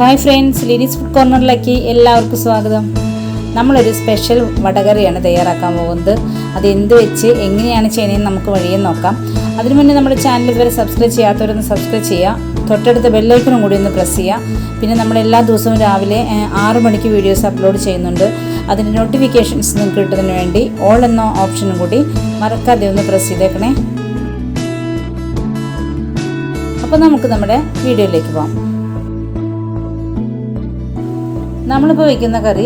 Hi friends, ലിനീസ് food കോർണറിലേക്ക് എല്ലാവർക്കും സ്വാഗതം. നമ്മളൊരു സ്പെഷ്യൽ വടകറിയാണ് തയ്യാറാക്കാൻ പോകുന്നത്. അത് എന്ത് വെച്ച് എങ്ങനെയാണ് ചെയ്യുന്നതെന്ന് നമുക്ക് വഴിയെ നോക്കാം. അതിനു മുന്നേ നമ്മുടെ ചാനൽ ഇതുവരെ സബ്സ്ക്രൈബ് ചെയ്യാത്തവരൊന്ന് സബ്സ്ക്രൈബ് ചെയ്യുക. തൊട്ടടുത്ത ബെല്ലൈക്കണും കൂടി ഒന്ന് പ്രസ് ചെയ്യുക. പിന്നെ നമ്മൾ എല്ലാ ദിവസവും രാവിലെ 6 മണിക്ക് വീഡിയോസ് അപ്ലോഡ് ചെയ്യുന്നുണ്ട്. അതിൻ്റെ നോട്ടിഫിക്കേഷൻസ് നിങ്ങൾക്ക് കിട്ടുന്നതിന് വേണ്ടി ഓൾ എന്ന ഓപ്ഷനും കൂടി മറക്കാതെ ഒന്ന് പ്രസ് ചെയ്തേക്കണേ. അപ്പോൾ നമുക്ക് നമ്മുടെ വീഡിയോയിലേക്ക് പോകാം. നമ്മളിപ്പോൾ വയ്ക്കുന്ന കറി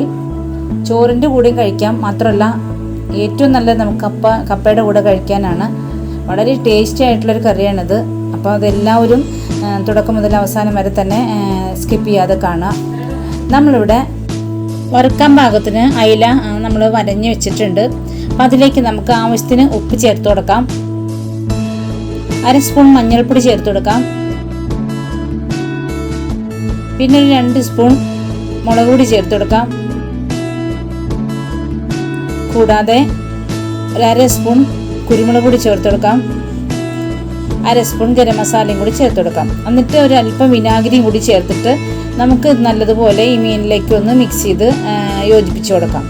ചോറിൻ്റെ കൂടെയും കഴിക്കാം. മാത്രമല്ല ഏറ്റവും നല്ലത് നമുക്ക് കപ്പയുടെ കൂടെ കഴിക്കാനാണ്. വളരെ ടേസ്റ്റി ആയിട്ടുള്ളൊരു കറിയാണിത്. അപ്പോൾ അതെല്ലാവരും തുടക്കം മുതൽ അവസാനം വരെ തന്നെ സ്കിപ്പ് ചെയ്യാതെ കാണുക. നമ്മളിവിടെ വറുക്കാൻ പാകത്തിന് അയില നമ്മൾ വരഞ്ഞ് വെച്ചിട്ടുണ്ട്. അപ്പോൾ അതിലേക്ക് നമുക്ക് ആവശ്യത്തിന് ഉപ്പ് ചേർത്ത് കൊടുക്കാം. 1 സ്പൂൺ മഞ്ഞൾപ്പൊടി ചേർത്ത് കൊടുക്കാം. പിന്നെ ഒരു 2 സ്പൂൺ മുളക് പൊടി ചേർത്ത് കൊടുക്കാം. കൂടാതെ 1/2 സ്പൂൺ കുരുമുളക് പൊടി ചേർത്ത് കൊടുക്കാം. 1/2 സ്പൂൺ ഗരം മസാലയും കൂടി ചേർത്ത് കൊടുക്കാം. എന്നിട്ട് ഒരു അല്പം വിനാഗിരിയും കൂടി ചേർത്തിട്ട് നമുക്ക് നല്ലതുപോലെ ഈ മീനിലേക്ക് ഒന്ന് മിക്സ് ചെയ്ത് യോജിപ്പിച്ച് കൊടുക്കാം.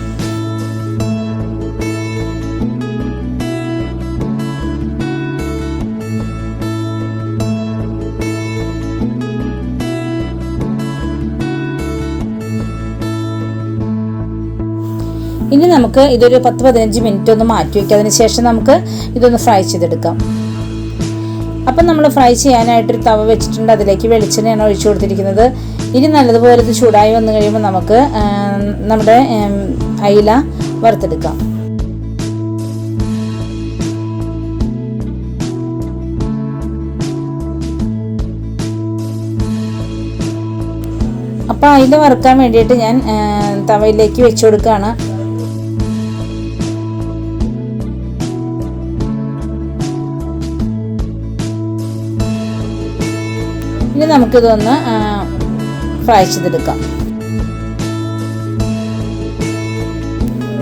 ഇനി നമുക്ക് ഇതൊരു 10-15 മിനിറ്റ് ഒന്ന് മാറ്റി വയ്ക്കാം. അതിന് ശേഷം നമുക്ക് ഇതൊന്ന് ഫ്രൈ ചെയ്തെടുക്കാം. അപ്പം നമ്മൾ ഫ്രൈ ചെയ്യാനായിട്ടൊരു തവ വെച്ചിട്ടുണ്ട്. അതിലേക്ക് വെളിച്ചെണ്ണയാണ് ഒഴിച്ചു കൊടുത്തിരിക്കുന്നത്. ഇനി നല്ലതുപോലെ ഇത് ചൂടായി വന്നു കഴിയുമ്പോൾ നമുക്ക് നമ്മുടെ അയില വറുത്തെടുക്കാം. അപ്പോൾ അയില വറുക്കാൻ വേണ്ടിയിട്ട് ഞാൻ തവയിലേക്ക് വെച്ചു കൊടുക്കുകയാണ്. ഇനി നമുക്കിതൊന്ന് ഫ്രൈ ചെയ്തെടുക്കാം.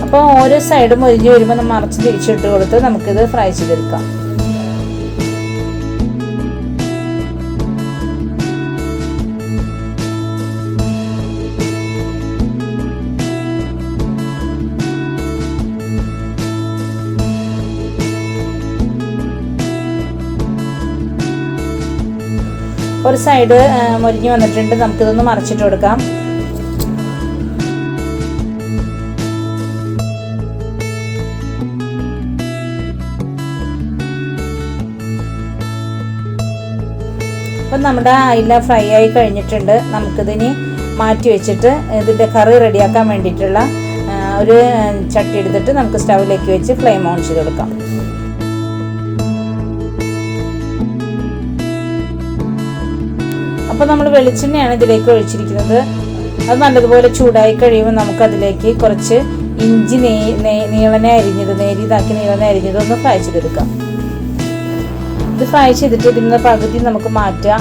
അപ്പോൾ ഓരോ സൈഡും ഒരിഞ്ഞ് വരുമ്പോൾ നമ്മൾ മറിച്ച് തിരിച്ചിട്ട് കൊടുത്ത് നമുക്കിത് ഫ്രൈ ചെയ്തെടുക്കാം. ഒരു സൈഡ് മൊരിഞ്ഞ് വന്നിട്ടുണ്ട്. നമുക്കിതൊന്ന് മറിച്ചിട്ട് കൊടുക്കാം. അപ്പം നമ്മുടെ അയില ഫ്രൈ ആയി കഴിഞ്ഞിട്ടുണ്ട്. നമുക്കിതിനി മാറ്റി വെച്ചിട്ട് ഇതിൻ്റെ കറി റെഡിയാക്കാൻ വേണ്ടിയിട്ടുള്ള ഒരു ചട്ടി എടുത്തിട്ട് നമുക്ക് സ്റ്റൗവിലേക്ക് വെച്ച് ഫ്ലെയിം ഓൺ ചെയ്ത് കൊടുക്കാം. അപ്പോൾ നമ്മൾ വെളിച്ചെണ്ണയാണ് ഇതിലേക്ക് ഒഴിച്ചിരിക്കുന്നത്. അത് നല്ലതുപോലെ ചൂടായി കഴിയുമ്പോൾ നമുക്കതിലേക്ക് കുറച്ച് ഇഞ്ചി നീളനെ അരിഞ്ഞത് ഒന്ന് ഫ്രൈ ചെയ്തെടുക്കാം. ഇത് ഫ്രൈ ചെയ്തിട്ട് ഇതിൻ്റെ പകുതി നമുക്ക് മാറ്റാം.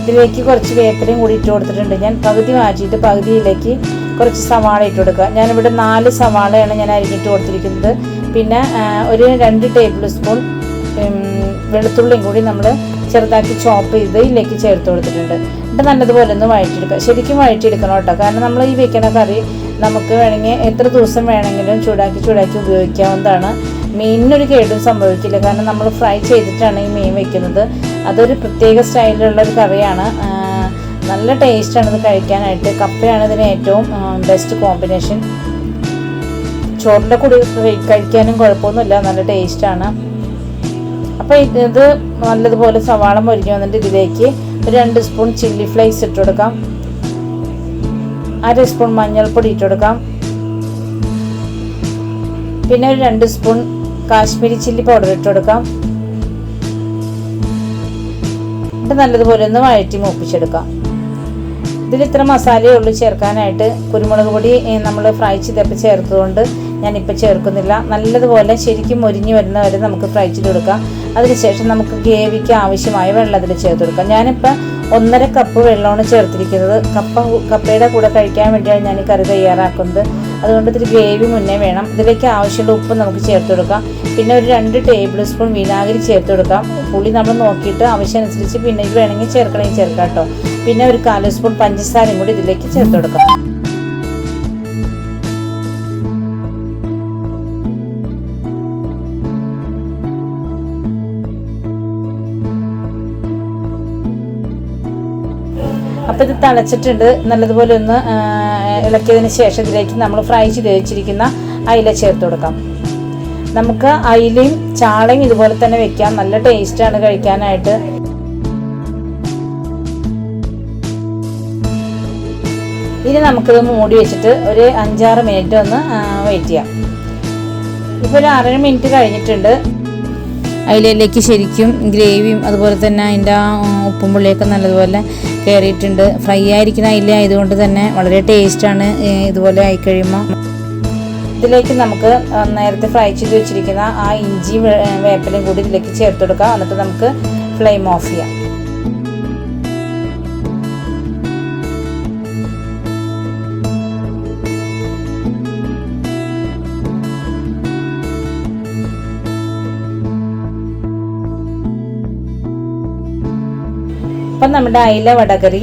ഇതിലേക്ക് കുറച്ച് വേപ്പിലയും കൂടി ഇട്ട് കൊടുത്തിട്ടുണ്ട്. ഞാൻ പകുതി മാറ്റിയിട്ട് പകുതിയിലേക്ക് കുറച്ച് സവാള ഇട്ട് കൊടുക്കുക. ഞാനിവിടെ 4 സവാളയാണ് ഞാൻ അരിഞ്ഞിട്ട് കൊടുത്തിരിക്കുന്നത്. പിന്നെ ഒരു 2 ടേബിൾ സ്പൂൺ വെളുത്തുള്ളിയും കൂടി നമ്മൾ ചെറുതാക്കി ചോപ്പ് ചെയ്ത് ഇതിലേക്ക് ചേർത്ത് കൊടുത്തിട്ടുണ്ട്. എന്നിട്ട് നല്ലതുപോലെ ഒന്ന് വഴറ്റിയെടുക്കുക. ശരിക്കും വഴറ്റിയെടുക്കണം കേട്ടോ. കാരണം നമ്മൾ ഈ വെക്കുന്ന കറി നമുക്ക് വേണമെങ്കിൽ എത്ര ദിവസം വേണമെങ്കിലും ചൂടാക്കി ഉപയോഗിക്കാവുന്നതാണ്. മീനിനൊരു കേടും സംഭവിക്കില്ല. കാരണം നമ്മൾ ഫ്രൈ ചെയ്തിട്ടാണ് ഈ മീൻ വെക്കുന്നത്. അതൊരു പ്രത്യേക സ്റ്റൈലിലുള്ളൊരു കറിയാണ്. നല്ല ടേസ്റ്റാണ് ഇത് കഴിക്കാനായിട്ട്. കപ്പയാണ് ഇതിന് ഏറ്റവും ബെസ്റ്റ് കോമ്പിനേഷൻ. ചോറിൻ്റെ കൂടി കഴിക്കാനും കുഴപ്പമൊന്നുമില്ല, നല്ല ടേസ്റ്റാണ്. അപ്പോൾ ഇത് നല്ലതുപോലെ സവാള മൊരിഞ്ഞ് വന്നിട്ട് ഇതിലേക്ക് ഒരു 2 സ്പൂൺ ചില്ലി ഫ്ലേക്സ് ഇട്ട് കൊടുക്കാം. 1/2 സ്പൂൺ മഞ്ഞൾപ്പൊടി ഇട്ട് കൊടുക്കാം. പിന്നെ ഒരു 2 സ്പൂൺ കാശ്മീരി ചില്ലി പൗഡർ ഇട്ട് കൊടുക്കാം. ഇത് നല്ലതുപോലെ ഒന്ന് വഴറ്റി മൂപ്പിച്ചെടുക്കാം. ഇതിൽ ഇത്ര മസാലയേ ഉള്ളൂ ചേർക്കാനായിട്ട്. കുരുമുളക് പൊടി നമ്മൾ ഫ്രൈ ചെയ്തപ്പോൾ ചേർത്തതുകൊണ്ട് ഞാനിപ്പോൾ ചേർക്കുന്നില്ല. നല്ലതുപോലെ ശരിക്കും മൊരിഞ്ഞ് വരുന്നവരെ നമുക്ക് ഫ്രൈ ചെയ്ത് കൊടുക്കാം. അതിനുശേഷം നമുക്ക് ഗ്രേവിക്ക് ആവശ്യമായ വെള്ളം അതിൽ ചേർത്ത് കൊടുക്കാം. ഞാനിപ്പോൾ 1.5 കപ്പ് വെള്ളമാണ് ചേർത്തിരിക്കുന്നത്. കപ്പയുടെ കൂടെ കഴിക്കാൻ വേണ്ടിയാണ് ഞാൻ ഈ കറി തയ്യാറാക്കുന്നത്. അതുകൊണ്ട് ഇത്തിരി ഗ്രേവി മുന്നേ വേണം. ഇതിലേക്ക് ആവശ്യമുള്ള ഉപ്പ് നമുക്ക് ചേർത്ത് കൊടുക്കാം. പിന്നെ ഒരു 2 ടേബിൾ സ്പൂൺ വിനാഗിരി ചേർത്ത് കൊടുക്കാം. പുളി നമ്മൾ നോക്കിയിട്ട് ആവശ്യമനുസരിച്ച് പിന്നെ ഇത് വേണമെങ്കിൽ ചേർക്കാം കേട്ടോ. പിന്നെ ഒരു 1/4 സ്പൂൺ പഞ്ചസാരയും കൂടി ഇതിലേക്ക് ചേർത്ത് കൊടുക്കാം. അപ്പോൾ ഇത് തിളച്ചിട്ടുണ്ട്. നല്ലതുപോലെ ഒന്ന് ഇളക്കിയതിന് ശേഷം ഇതിലേക്ക് നമ്മൾ ഫ്രൈ ചെയ്ത് വെച്ചിരിക്കുന്ന അയില ചേർത്ത് കൊടുക്കാം. നമുക്ക് അയിലയും ചാളയും ഇതുപോലെ തന്നെ വെക്കാം. നല്ല ടേസ്റ്റാണ് കഴിക്കാനായിട്ട്. ഇനി നമുക്കിത് മൂടി വെച്ചിട്ട് ഒരു 5-6 മിനിറ്റ് ഒന്ന് വെയിറ്റ് ചെയ്യാം. ഇപ്പോൾ ഒരു 1/2 മിനിറ്റ് കഴിഞ്ഞിട്ടുണ്ട്. അയിലയിലേക്ക് ശരിക്കും ഗ്രേവിയും അതുപോലെ തന്നെ അതിൻ്റെ ഉപ്പും പുളിയൊക്കെ നല്ലതുപോലെ കയറിയിട്ടുണ്ട്. ഫ്രൈ ആയിരിക്കുന്ന അയില ആയതുകൊണ്ട് തന്നെ വളരെ ടേസ്റ്റാണ് ഇതുപോലെ ആയിക്കഴിയുമ്പോൾ. ഇതിലേക്ക് നമുക്ക് നേരത്തെ ഫ്രൈ ചെയ്ത് വെച്ചിരിക്കുന്ന ആ ഇഞ്ചി വേപ്പിലയും കൂടി ഇതിലേക്ക് ചേർത്ത് കൊടുക്കാം. എന്നിട്ട് നമുക്ക് ഫ്ലെയിം ഓഫ് ചെയ്യാം. അപ്പം നമ്മുടെ അയില വടകറി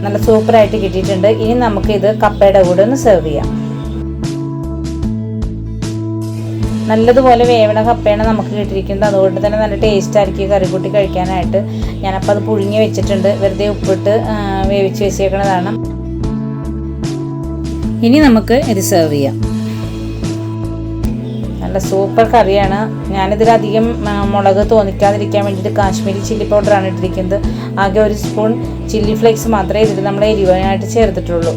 നല്ല സൂപ്പറായിട്ട് കിട്ടിയിട്ടുണ്ട്. ഇനി നമുക്കിത് കപ്പയുടെ കൂടെ ഒന്ന് സെർവ് ചെയ്യാം. നല്ലതുപോലെ വേവണ കപ്പയാണ് നമുക്ക് കിട്ടിയിരിക്കുന്നത്. അതുകൊണ്ട് തന്നെ നല്ല ടേസ്റ്റ് ആയിരിക്കും കറി കൂട്ടി കഴിക്കാനായിട്ട്. ഞാനപ്പോൾ അത് പുഴുങ്ങി വെച്ചിട്ടുണ്ട്. വെറുതെ ഉപ്പിട്ട് വേവിച്ച് വെച്ചേക്കുന്നതാണ്. ഇനി നമുക്ക് ഇത് സെർവ് ചെയ്യാം. നല്ല സൂപ്പർ കറിയാണ്. ഞാനിതിലധികം മുളക് തോന്നിക്കാതിരിക്കാൻ വേണ്ടിയിട്ട് കാശ്മീരി ചില്ലി പൗഡറാണ് ഇട്ടിരിക്കുന്നത്. ആകെ 1 സ്പൂൺ ചില്ലി ഫ്ലേക്സ് മാത്രമേ ഇതിൽ നമ്മൾ എരിവാനായിട്ട് ചേർത്തിട്ടുള്ളൂ.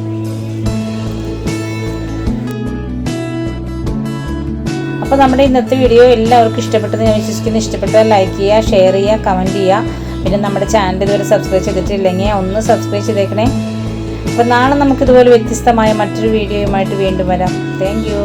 അപ്പോൾ നമ്മുടെ ഇന്നത്തെ വീഡിയോ എല്ലാവർക്കും ഇഷ്ടപ്പെട്ടെന്ന് ഞാൻ വിശ്വസിക്കുന്നു. ഇഷ്ടപ്പെട്ടാൽ ലൈക്ക് ചെയ്യുക, ഷെയർ ചെയ്യുക, കമൻറ്റ് ചെയ്യുക. പിന്നെ നമ്മുടെ ചാനൽ ഇതുവരെ സബ്സ്ക്രൈബ് ചെയ്തിട്ടില്ലെങ്കിൽ ഒന്ന് സബ്സ്ക്രൈബ് ചെയ്തേക്കണേ. അപ്പോൾ നാളെ നമുക്കിതുപോലെ വ്യത്യസ്തമായ മറ്റൊരു വീഡിയോയുമായിട്ട് വീണ്ടും വരാം. Thank you.